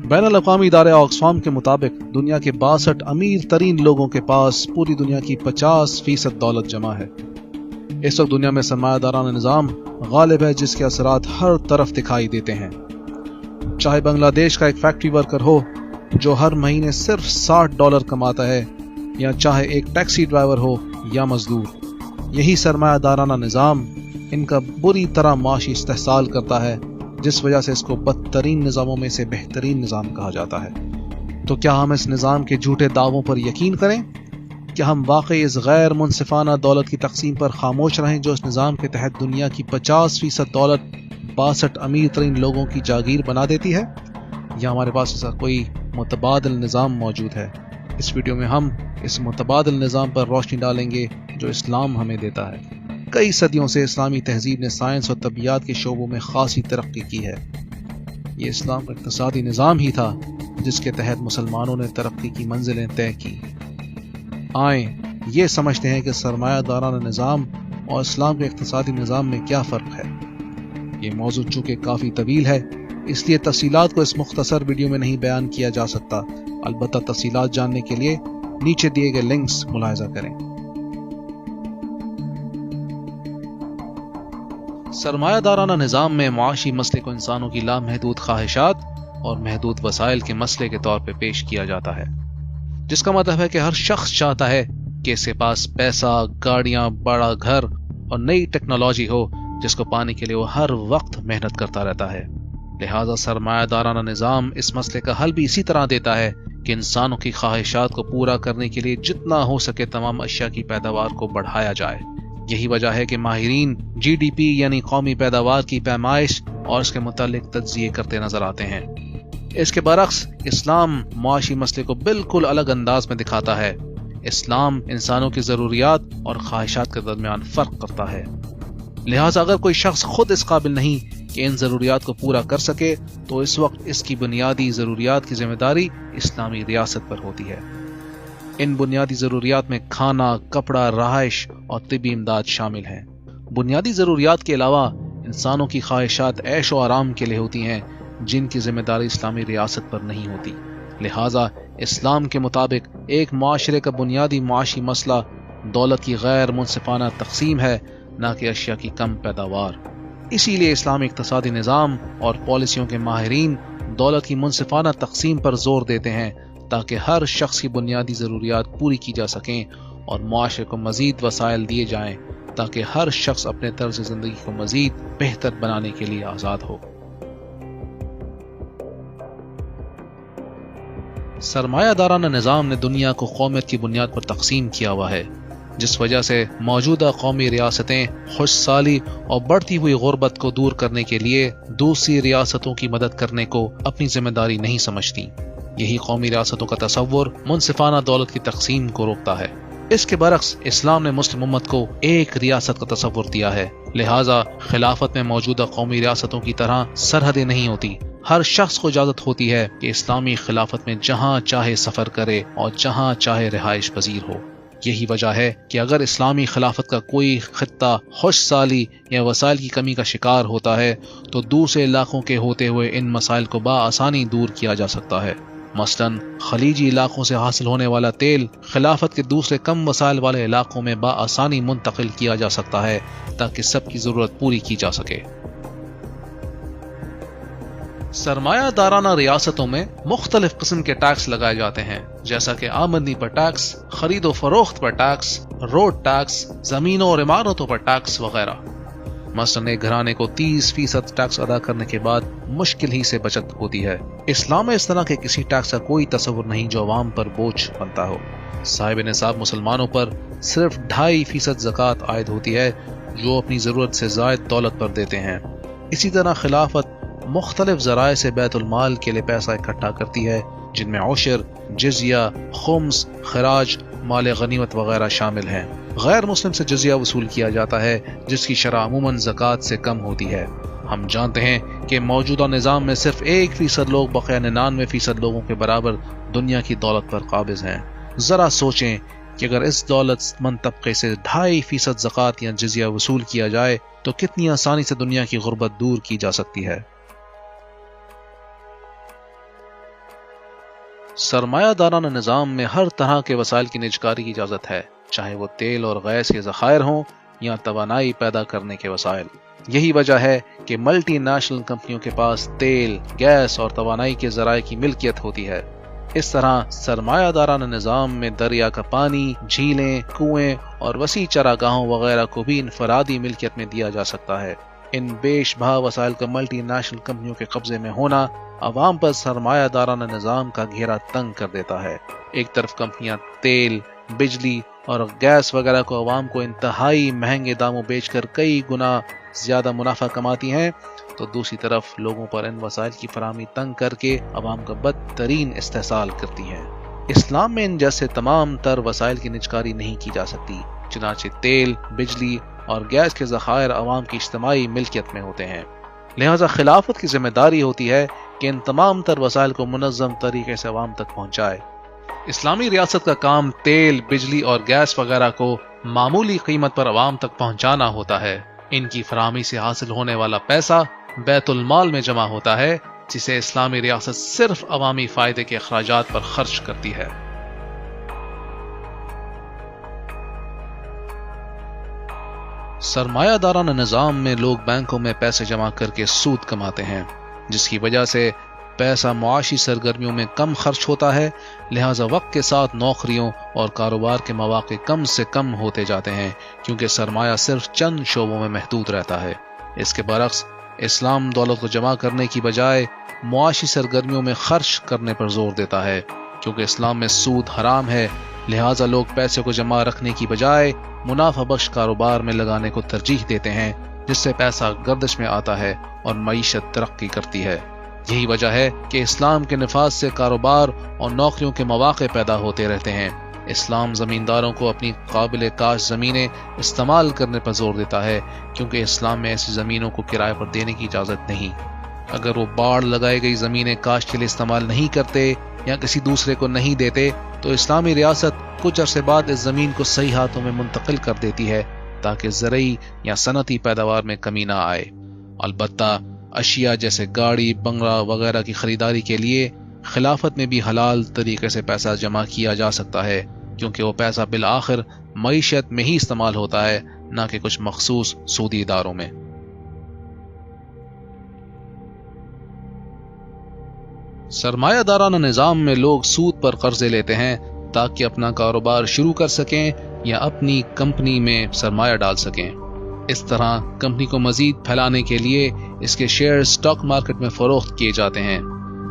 بین الاقوامی ادارے آکسفام کے مطابق دنیا کے 62 امیر ترین لوگوں کے پاس پوری دنیا کی 50% دولت جمع ہے۔ اس وقت دنیا میں سرمایہ دارانہ نظام غالب ہے جس کے اثرات ہر طرف دکھائی دیتے ہیں۔ چاہے بنگلہ دیش کا ایک فیکٹری ورکر ہو جو ہر مہینے صرف $60 کماتا ہے، یا چاہے ایک ٹیکسی ڈرائیور ہو یا مزدور، یہی سرمایہ دارانہ نظام ان کا بری طرح معاشی استحصال کرتا ہے، جس وجہ سے اس کو بدترین نظاموں میں سے بہترین نظام کہا جاتا ہے۔ تو کیا ہم اس نظام کے جھوٹے دعووں پر یقین کریں؟ کیا ہم واقعی اس غیر منصفانہ دولت کی تقسیم پر خاموش رہیں جو اس نظام کے تحت دنیا کی 50% دولت 62 امیر ترین لوگوں کی جاگیر بنا دیتی ہے؟ یا ہمارے پاس ایسا کوئی متبادل نظام موجود ہے؟ اس ویڈیو میں ہم اس متبادل نظام پر روشنی ڈالیں گے جو اسلام ہمیں دیتا ہے۔ کئی صدیوں سے اسلامی تہذیب نے سائنس اور طبیعیات کے شعبوں میں خاصی ترقی کی ہے۔ یہ اسلام کا اقتصادی نظام ہی تھا جس کے تحت مسلمانوں نے ترقی کی منزلیں طے کی۔ آئیں یہ سمجھتے ہیں کہ سرمایہ دارانہ نظام اور اسلام کے اقتصادی نظام میں کیا فرق ہے۔ یہ موضوع چونکہ کافی طویل ہے، اس لیے تفصیلات کو اس مختصر ویڈیو میں نہیں بیان کیا جا سکتا، البتہ تفصیلات جاننے کے لیے نیچے دیے گئے لنکس ملاحظہ کریں۔ سرمایہ دارانہ نظام میں معاشی مسئلے کو انسانوں کی لامحدود خواہشات اور محدود وسائل کے مسئلے کے طور پہ پیش کیا جاتا ہے، جس کا مطلب ہے کہ ہر شخص چاہتا ہے کہ اس کے پاس پیسہ، گاڑیاں، بڑا گھر اور نئی ٹیکنالوجی ہو جس کو پانے کے لیے وہ ہر وقت محنت کرتا رہتا ہے۔ لہٰذا سرمایہ دارانہ نظام اس مسئلے کا حل بھی اسی طرح دیتا ہے کہ انسانوں کی خواہشات کو پورا کرنے کے لیے جتنا ہو سکے تمام اشیاء کی پیداوار کو بڑھایا جائے۔ یہی وجہ ہے کہ ماہرین GDP یعنی قومی پیداوار کی پیمائش اور اس کے متعلق تجزیے کرتے نظر آتے ہیں۔ اس کے برعکس اسلام معاشی مسئلے کو بالکل الگ انداز میں دکھاتا ہے۔ اسلام انسانوں کی ضروریات اور خواہشات کے درمیان فرق کرتا ہے۔ لہٰذا اگر کوئی شخص خود اس قابل نہیں کہ ان ضروریات کو پورا کر سکے تو اس وقت اس کی بنیادی ضروریات کی ذمہ داری اسلامی ریاست پر ہوتی ہے۔ ان بنیادی ضروریات میں کھانا، کپڑا، رہائش اور طبی امداد شامل ہیں۔ بنیادی ضروریات کے علاوہ انسانوں کی خواہشات عیش و آرام کے لیے ہوتی ہیں جن کی ذمہ داری اسلامی ریاست پر نہیں ہوتی۔ لہٰذا اسلام کے مطابق ایک معاشرے کا بنیادی معاشی مسئلہ دولت کی غیر منصفانہ تقسیم ہے، نہ کہ اشیاء کی کم پیداوار۔ اسی لیے اسلامی اقتصادی نظام اور پالیسیوں کے ماہرین دولت کی منصفانہ تقسیم پر زور دیتے ہیں تاکہ ہر شخص کی بنیادی ضروریات پوری کی جا سکیں اور معاشرے کو مزید وسائل دیے جائیں تاکہ ہر شخص اپنے طرز زندگی کو مزید بہتر بنانے کے لیے آزاد ہو۔ سرمایہ دارانہ نظام نے دنیا کو قومیت کی بنیاد پر تقسیم کیا ہوا ہے، جس وجہ سے موجودہ قومی ریاستیں خوش سالی اور بڑھتی ہوئی غربت کو دور کرنے کے لیے دوسری ریاستوں کی مدد کرنے کو اپنی ذمہ داری نہیں سمجھتی۔ یہی قومی ریاستوں کا تصور منصفانہ دولت کی تقسیم کو روکتا ہے۔ اس کے برعکس اسلام نے مسلم امت کو ایک ریاست کا تصور دیا ہے، لہٰذا خلافت میں موجودہ قومی ریاستوں کی طرح سرحدیں نہیں ہوتی۔ ہر شخص کو اجازت ہوتی ہے کہ اسلامی خلافت میں جہاں چاہے سفر کرے اور جہاں چاہے رہائش پذیر ہو۔ یہی وجہ ہے کہ اگر اسلامی خلافت کا کوئی خطہ خوش سالی یا وسائل کی کمی کا شکار ہوتا ہے تو دوسرے علاقوں کے ہوتے ہوئے ان مسائل کو بآسانی دور کیا جا سکتا ہے۔ مثلاً خلیجی علاقوں سے حاصل ہونے والا تیل خلافت کے دوسرے کم وسائل والے علاقوں میں بآسانی منتقل کیا جا سکتا ہے تاکہ سب کی ضرورت پوری کی جا سکے۔ سرمایہ دارانہ ریاستوں میں مختلف قسم کے ٹیکس لگائے جاتے ہیں، جیسا کہ آمدنی پر ٹیکس، خرید و فروخت پر ٹیکس، روڈ ٹیکس، زمینوں اور عمارتوں پر ٹیکس وغیرہ۔ مثلاً ایک گھرانے کو 30% ٹیکس ادا کرنے کے بعد مشکل ہی سے بچت ہوتی ہے۔ اسلام میں اس طرح کے کسی ٹیکس کا کوئی تصور نہیں جو عوام پر بوجھ بنتا ہو۔ صاحب نصاب مسلمانوں پر صرف 2.5% زکوٰۃ عائد ہوتی ہے جو اپنی ضرورت سے زائد دولت پر دیتے ہیں۔ اسی طرح خلافت مختلف ذرائع سے بیت المال کے لیے پیسہ اکٹھا کرتی ہے، جن میں عشر، جزیہ، خمس، خراج، مال غنیمت وغیرہ شامل ہیں۔ غیر مسلم سے جزیہ وصول کیا جاتا ہے جس کی شرح عموماً زکوٰۃ سے کم ہوتی ہے۔ ہم جانتے ہیں کہ موجودہ نظام میں صرف 1% لوگ بقیہ 99% لوگوں کے برابر دنیا کی دولت پر قابض ہیں۔ ذرا سوچیں کہ اگر اس دولت مند طبقے سے 2.5% زکوٰۃ یا جزیہ وصول کیا جائے تو کتنی آسانی سے دنیا کی غربت دور کی جا سکتی ہے۔ سرمایہ دارانہ نظام میں ہر طرح کے وسائل کی نجکاری کی اجازت ہے، چاہے وہ تیل اور گیس کے ذخائر ہوں یا توانائی پیدا کرنے کے وسائل۔ یہی وجہ ہے کہ ملٹی نیشنل کمپنیوں کے پاس تیل، گیس اور توانائی کے ذرائع کی ملکیت ہوتی ہے۔ اس طرح سرمایہ دارانہ نظام میں دریا کا پانی، جھیلیں، کنویں اور وسیع چراگاہوں وغیرہ کو بھی انفرادی ملکیت میں دیا جا سکتا ہے۔ ان بیش بہا وسائل کا ملٹی نیشنل کمپنیوں کے قبضے میں ہونا عوام پر سرمایہ دارانہ نظام کا گھیرا تنگ کر دیتا ہے۔ ایک طرف کمپنیاں تیل، بجلی اور گیس وغیرہ کو عوام کو انتہائی مہنگے داموں بیچ کر کئی گنا زیادہ منافع کماتی ہیں، تو دوسری طرف لوگوں پر ان وسائل کی فراہمی تنگ کر کے عوام کا بدترین استحصال کرتی ہیں۔ اسلام میں ان جیسے تمام تر وسائل کی نجکاری نہیں کی جا سکتی، چنانچہ تیل، بجلی اور گیس کے ذخائر عوام کی اجتماعی ملکیت میں ہوتے ہیں۔ لہذا خلافت کی ذمہ داری ہوتی ہے کہ ان تمام تر وسائل کو منظم طریقے سے عوام تک پہنچائے۔ اسلامی ریاست کا کام تیل، بجلی اور گیس وغیرہ کو معمولی قیمت پر عوام تک پہنچانا ہوتا ہے۔ ان کی فراہمی سے حاصل ہونے والا پیسہ بیت المال میں جمع ہوتا ہے، جسے اسلامی ریاست صرف عوامی فائدے کے اخراجات پر خرچ کرتی ہے۔ سرمایہ دارانہ نظام میں لوگ بینکوں میں پیسے جمع کر کے سود کماتے ہیں، جس کی وجہ سے پیسہ معاشی سرگرمیوں میں کم خرچ ہوتا ہے، لہٰذا وقت کے ساتھ نوکریوں اور کاروبار کے مواقع کم سے کم ہوتے جاتے ہیں، کیونکہ سرمایہ صرف چند شعبوں میں محدود رہتا ہے۔ اس کے برعکس اسلام دولت کو جمع کرنے کی بجائے معاشی سرگرمیوں میں خرچ کرنے پر زور دیتا ہے، کیونکہ اسلام میں سود حرام ہے، لہٰذا لوگ پیسے کو جمع رکھنے کی بجائے منافع بخش کاروبار میں لگانے کو ترجیح دیتے ہیں، جس سے پیسہ گردش میں آتا ہے اور معیشت ترقی کرتی ہے۔ یہی وجہ ہے کہ اسلام کے نفاذ سے کاروبار اور نوکریوں کے مواقع پیدا ہوتے رہتے ہیں۔ اسلام زمینداروں کو اپنی قابل کاشت زمینیں استعمال کرنے پر زور دیتا ہے، کیونکہ اسلام میں ایسی زمینوں کو کرائے پر دینے کی اجازت نہیں۔ اگر وہ باڑ لگائی گئی زمینیں کاشت کے لیے استعمال نہیں کرتے یا کسی دوسرے کو نہیں دیتے تو اسلامی ریاست کچھ عرصے بعد اس زمین کو صحیح ہاتھوں میں منتقل کر دیتی ہے تاکہ زرعی یا صنعتی پیداوار میں کمی نہ آئے۔ البتہ اشیاء جیسے گاڑی، بنگلہ وغیرہ کی خریداری کے لیے خلافت میں بھی حلال طریقے سے پیسہ جمع کیا جا سکتا ہے، کیونکہ وہ پیسہ بالآخر معیشت میں ہی استعمال ہوتا ہے، نہ کہ کچھ مخصوص سودی اداروں میں۔ سرمایہ دارانہ نظام میں لوگ سود پر قرضے لیتے ہیں تاکہ اپنا کاروبار شروع کر سکیں یا اپنی کمپنی میں سرمایہ ڈال سکیں۔ اس طرح کمپنی کو مزید پھیلانے کے لیے اس کے شیئر اسٹاک مارکیٹ میں فروخت کیے جاتے ہیں۔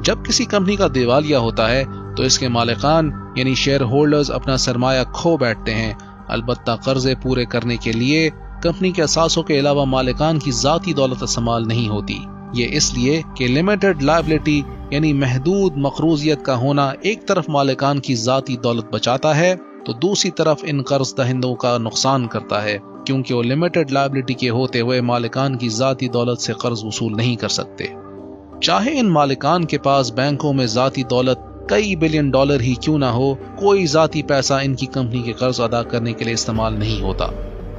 جب کسی کمپنی کا دیوالیہ ہوتا ہے تو اس کے مالکان یعنی شیئر ہولڈرز اپنا سرمایہ کھو بیٹھتے ہیں، البتہ قرضے پورے کرنے کے لیے کمپنی کے اثاثوں کے علاوہ مالکان کی ذاتی دولت استعمال نہیں ہوتی۔ یہ اس لیے کہ لمیٹڈ لائبلٹی یعنی محدود مقروضیت کا ہونا ایک طرف مالکان کی ذاتی دولت بچاتا ہے تو دوسری طرف ان قرض دہندوں کا نقصان کرتا ہے، کیونکہ وہ لمیٹڈ لائبلٹی کے ہوتے ہوئے مالکان کی ذاتی دولت سے قرض وصول نہیں کر سکتے۔ چاہے ان مالکان کے پاس بینکوں میں ذاتی دولت کئی بلین ڈالر ہی کیوں نہ ہو، کوئی ذاتی پیسہ ان کی کمپنی کے قرض ادا کرنے کے لیے استعمال نہیں ہوتا،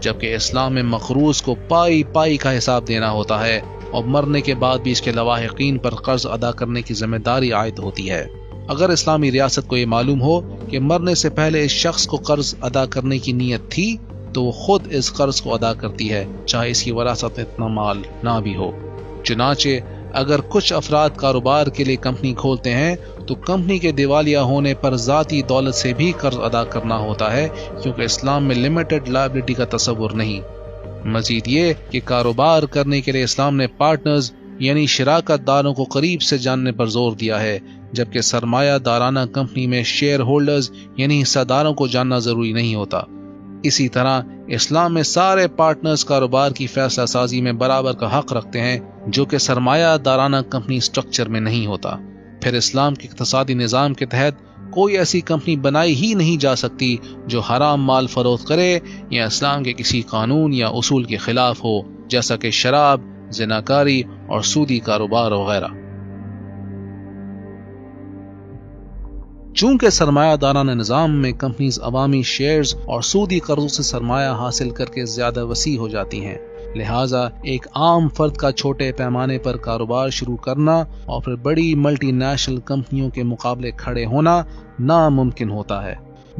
جبکہ اسلام میں مقروض کو پائی پائی کا حساب دینا ہوتا ہے اور مرنے کے بعد بھی اس کے لواحقین پر قرض ادا کرنے کی ذمہ داری عائد ہوتی ہے۔ اگر اسلامی ریاست کو یہ معلوم ہو کہ مرنے سے پہلے اس شخص کو قرض ادا کرنے کی نیت تھی تو وہ خود اس قرض کو ادا کرتی ہے، چاہے اس کی وراثت میں اتنا مال نہ بھی ہو۔ چنانچہ اگر کچھ افراد کاروبار کے لیے کمپنی کھولتے ہیں تو کمپنی کے دیوالیہ ہونے پر ذاتی دولت سے بھی قرض ادا کرنا ہوتا ہے، کیونکہ اسلام میں لمیٹڈ لائبلٹی کا تصور نہیں۔ مزید یہ کہ کاروبار کرنے کے لیے اسلام نے پارٹنرز یعنی شراکت داروں کو قریب سے جاننے پر زور دیا ہے، جبکہ سرمایہ دارانہ کمپنی میں شیئر ہولڈرز یعنی حصہ داروں کو جاننا ضروری نہیں ہوتا۔ اسی طرح اسلام میں سارے پارٹنرز کاروبار کی فیصلہ سازی میں برابر کا حق رکھتے ہیں، جو کہ سرمایہ دارانہ کمپنی سٹرکچر میں نہیں ہوتا۔ پھر اسلام کے اقتصادی نظام کے تحت کوئی ایسی کمپنی بنائی ہی نہیں جا سکتی جو حرام مال فروخت کرے یا اسلام کے کسی قانون یا اصول کے خلاف ہو، جیسا کہ شراب، زناکاری اور سودی کاروبار وغیرہ۔ چونکہ سرمایہ دارانہ نظام میں کمپنیز عوامی شیئرز اور سودی قرضوں سے سرمایہ حاصل کر کے زیادہ وسیع ہو جاتی ہیں، لہٰذا ایک عام فرد کا چھوٹے پیمانے پر کاروبار شروع کرنا اور پھر بڑی ملٹی نیشنل کمپنیوں کے مقابلے کھڑے ہونا ناممکن ہوتا ہے۔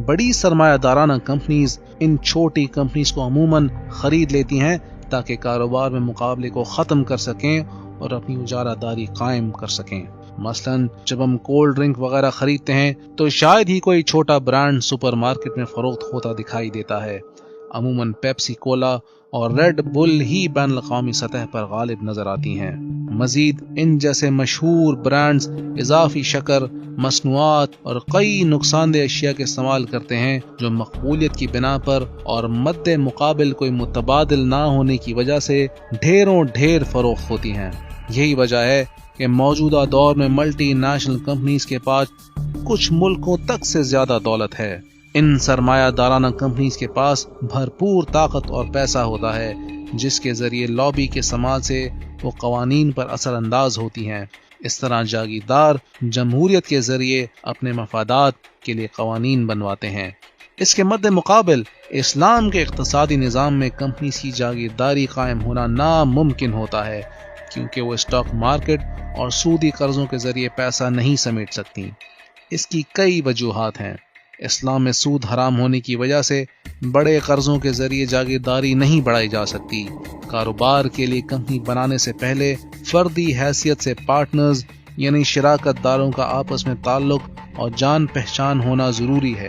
بڑی سرمایہ دارانہ کمپنیز ان چھوٹی کمپنیز کو عموماً خرید لیتی ہیں تاکہ کاروبار میں مقابلے کو ختم کر سکیں اور اپنی اجارہ داری قائم کر سکیں۔ مثلاً جب ہم کولڈ ڈرنک وغیرہ خریدتے ہیں تو شاید ہی کوئی چھوٹا برانڈ سپر مارکیٹ میں فروخت ہوتا دکھائی دیتا ہے۔ عموماً پیپسی کولا اور ریڈ بل ہی بین الاقوامی سطح پر غالب نظر آتی ہیں۔ مزید ان جیسے مشہور برانڈز اضافی شکر، مصنوعات اور کئی نقصان دہ اشیاء کے استعمال کرتے ہیں جو مقبولیت کی بنا پر اور مد مقابل کوئی متبادل نہ ہونے کی وجہ سے ڈھیروں ڈھیر فروخت ہوتی ہیں۔ یہی وجہ ہے کہ موجودہ دور میں ملٹی نیشنل کمپنیز کے پاس کچھ ملکوں تک سے زیادہ دولت ہے۔ ان سرمایہ دارانہ کمپنیز کے پاس بھرپور طاقت اور پیسہ ہوتا ہے جس کے ذریعے لابی کے استعمال سے وہ قوانین پر اثر انداز ہوتی ہیں۔ اس طرح جاگیردار جمہوریت کے ذریعے اپنے مفادات کے لیے قوانین بنواتے ہیں۔ اس کے مد مقابل اسلام کے اقتصادی نظام میں کمپنیز کی جاگیرداری قائم ہونا ناممکن ہوتا ہے کیونکہ وہ اسٹاک مارکیٹ اور سودی قرضوں کے ذریعے پیسہ نہیں سمیٹ سکتی۔ اس کی کئی وجوہات ہیں۔ اسلام میں سود حرام ہونے کی وجہ سے بڑے قرضوں کے ذریعے جاگیرداری نہیں بڑھائی جا سکتی۔ کاروبار کے لیے کمپنی بنانے سے پہلے فردی حیثیت سے پارٹنرز یعنی شراکت داروں کا آپس میں تعلق اور جان پہچان ہونا ضروری ہے۔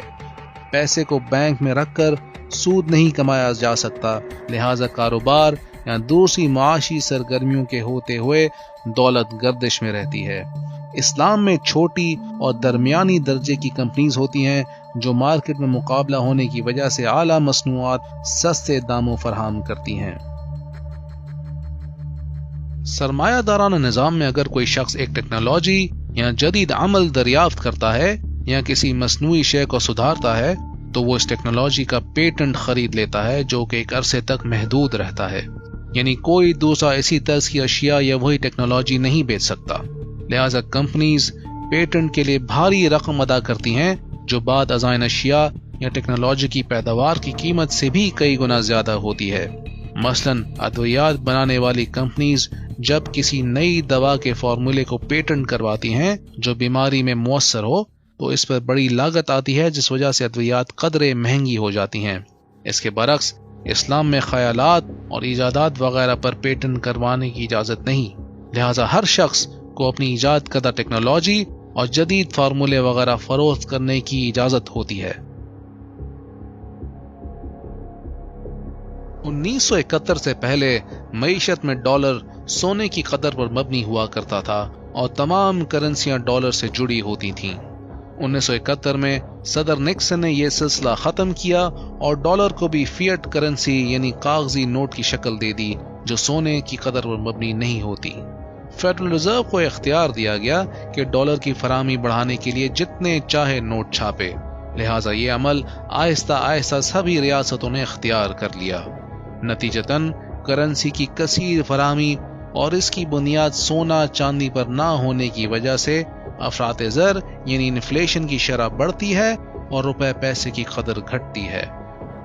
پیسے کو بینک میں رکھ کر سود نہیں کمایا جا سکتا، لہذا کاروبار یا دوسری معاشی سرگرمیوں کے ہوتے ہوئے دولت گردش میں رہتی ہے۔ اسلام میں چھوٹی اور درمیانی درجے کی کمپنیز ہوتی ہیں جو مارکیٹ میں مقابلہ ہونے کی وجہ سے اعلیٰ مصنوعات سستے داموں فراہم کرتی ہیں۔ سرمایہ دارانہ نظام میں اگر کوئی شخص ایک ٹیکنالوجی یا جدید عمل دریافت کرتا ہے یا کسی مصنوعی شے کو سدھارتا ہے تو وہ اس ٹیکنالوجی کا پیٹنٹ خرید لیتا ہے جو کہ ایک عرصے تک محدود رہتا ہے، یعنی کوئی دوسرا اسی طرز کی اشیاء یا وہی ٹیکنالوجی نہیں بیچ سکتا۔ لہذا کمپنیز پیٹنٹ کے لیے بھاری رقم ادا کرتی ہیں جو بعد ازاں اشیاء یا ٹیکنالوجی کی پیداوار کی قیمت سے بھی کئی گنا زیادہ ہوتی ہے۔ مثلاً ادویات بنانے والی کمپنیز جب کسی نئی دوا کے فارمولے کو پیٹنٹ کرواتی ہیں جو بیماری میں مؤثر ہو تو اس پر بڑی لاگت آتی ہے جس وجہ سے ادویات قدرے مہنگی ہو جاتی ہیں۔ اس کے برعکس اسلام میں خیالات اور ایجادات وغیرہ پر پیٹنٹ کروانے کی اجازت نہیں، لہذا ہر شخص کو اپنی ایجاد کردہ ٹیکنالوجی اور جدید فارمولے وغیرہ فروخت کرنے کی اجازت ہوتی ہے۔ 1971 سے پہلے معیشت میں ڈالر سونے کی قدر پر مبنی ہوا کرتا تھا اور تمام کرنسیاں ڈالر سے جڑی ہوتی تھیں۔ 1971 میں صدر نکسن نے یہ سلسلہ ختم کیا اور ڈالر کو بھی فیٹ کرنسی یعنی کاغذی نوٹ کی شکل دے دی جو سونے کی قدر پر مبنی نہیں ہوتی۔ فیڈرل ریزرو کو اختیار دیا گیا کہ ڈالر کی فراہمی بڑھانے کے لیے جتنے چاہے نوٹ چھاپے، لہٰذا یہ عمل آہستہ آہستہ سبھی ریاستوں نے اختیار کر لیا۔ نتیجتاً کرنسی کی کثیر فراہمی اور اس کی بنیاد سونا چاندی پر نہ ہونے کی وجہ سے افراط زر یعنی انفلیشن کی شرح بڑھتی ہے اور روپے پیسے کی قدر گھٹتی ہے۔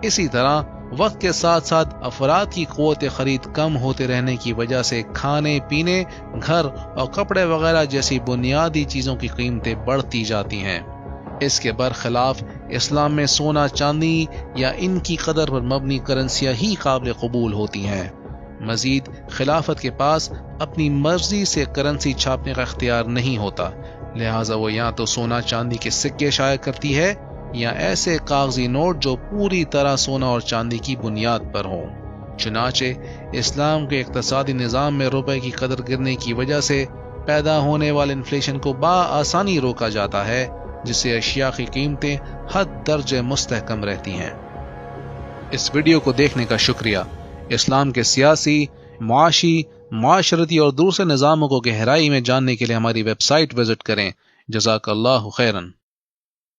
اسی طرح وقت کے ساتھ ساتھ افراد کی قوت خرید کم ہوتے رہنے کی وجہ سے کھانے پینے، گھر اور کپڑے وغیرہ جیسی بنیادی چیزوں کی قیمتیں بڑھتی جاتی ہیں۔ اس کے برخلاف اسلام میں سونا چاندی یا ان کی قدر پر مبنی کرنسیاں ہی قابل قبول ہوتی ہیں۔ مزید خلافت کے پاس اپنی مرضی سے کرنسی چھاپنے کا اختیار نہیں ہوتا، لہٰذا وہ یا تو سونا چاندی کے سکے شائع کرتی ہے یا ایسے کاغذی نوٹ جو پوری طرح سونا اور چاندی کی بنیاد پر ہوں۔ چنانچہ اسلام کے اقتصادی نظام میں روپے کی قدر گرنے کی وجہ سے پیدا ہونے والے انفلیشن کو بآسانی روکا جاتا ہے، جس سے اشیاء کی قیمتیں حد درجے مستحکم رہتی ہیں۔ اس ویڈیو کو دیکھنے کا شکریہ۔ اسلام کے سیاسی، معاشی، معاشرتی اور دوسرے نظاموں کو گہرائی میں جاننے کے لیے ہماری ویب سائٹ وزٹ کریں۔ جزاک اللہ خیرن۔